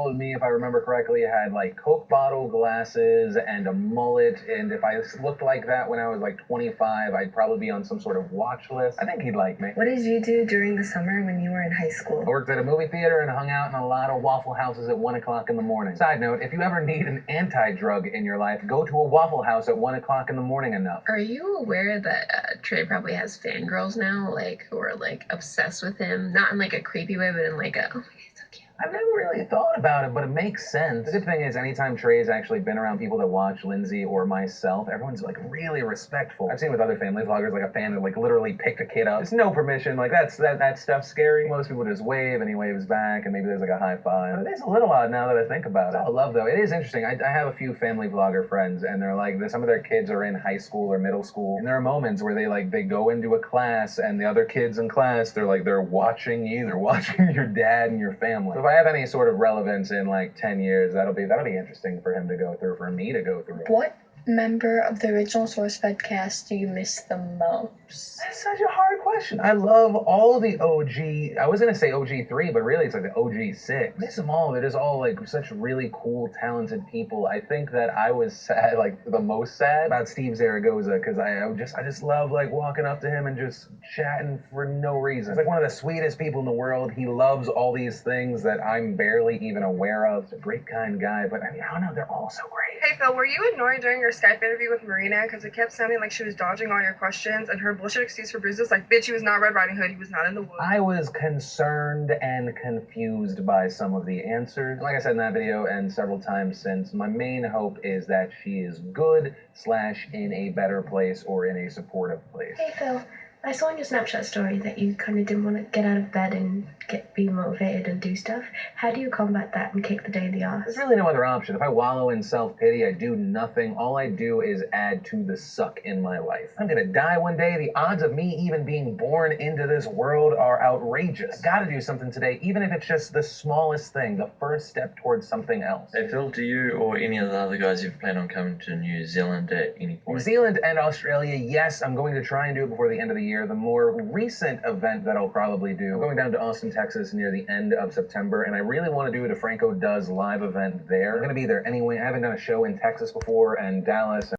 followed me, if I remember correctly, had like Coke bottle glasses and a mullet. And if I looked like that when I was like 25, I'd probably be on some sort of watch list. I think he'd like me. What did you do during the summer when you were in high school? I worked at a movie theater and hung out in a lot of Waffle Houses at 1 o'clock in the morning. Side note, if you ever need an anti-drug in your life, go to a Waffle House at 1 o'clock in the morning enough. Are you aware that Trey probably has fangirls now, like, who are, like, obsessed with him? Not in, like, a creepy way, but in, like, a, oh my God, he's so cute. I've never really thought about it, but it makes sense. The good thing is, anytime Trey's actually been around people that watch Lindsay or myself, everyone's like really respectful. I've seen with other family vloggers, like a fan that like literally picked a kid up. It's no permission. Like that stuff's scary. Most people just wave and he waves back, and maybe there's like a high five. But it is a little odd now that I think about it. I love though. It is interesting. I have a few family vlogger friends, and they're like, some of their kids are in high school or middle school, and there are moments where they go into a class, and the other kids in class, they're watching you, they're watching your dad and your family. So if I have any sort of relevance in like 10 years, that'll be interesting for him to go through, for me to go through. What member of the original SourceFed cast do you miss the most? That's such a hard question. I love all the OG. I was gonna say OG3, but really it's like the OG6. I miss them all. They're just all like such really cool, talented people. I think that I was sad, like the most sad about Steve Zaragoza, because I just love like walking up to him and just chatting for no reason. He's like one of the sweetest people in the world. He loves all these things that I'm barely even aware of. He's a great, kind guy, but I mean, I don't know, they're all so great. Hey Phil, were you annoyed during your Skype interview with Marina? Because it kept sounding like she was dodging all your questions, and her bullshit excuse for bruises, like, bitch, he was not Red Riding Hood, he was not in the woods. I was concerned and confused by some of the answers. Like I said in that video and several times since, my main hope is that she is good / in a better place or in a supportive place. Hey Phil, I saw in your Snapchat story that you kind of didn't want to get out of bed and be motivated and do stuff. How do you combat that and kick the day in the ass? There's really no other option. If I wallow in self-pity, I do nothing. All I do is add to the suck in my life. I'm gonna die one day. The odds of me even being born into this world are outrageous. I gotta do something today, even if it's just the smallest thing, the first step towards something else. Hey Phil, do you or any of the other guys you've planned on coming to New Zealand at any point? New Zealand and Australia, yes, I'm going to try and do it before the end of the year. The more recent event that I'll probably do, I'm going down to Austin, Texas near the end of September, and I really want to do a DeFranco Does live event there. I'm going to be there anyway. I haven't done a show in Texas before, and Dallas.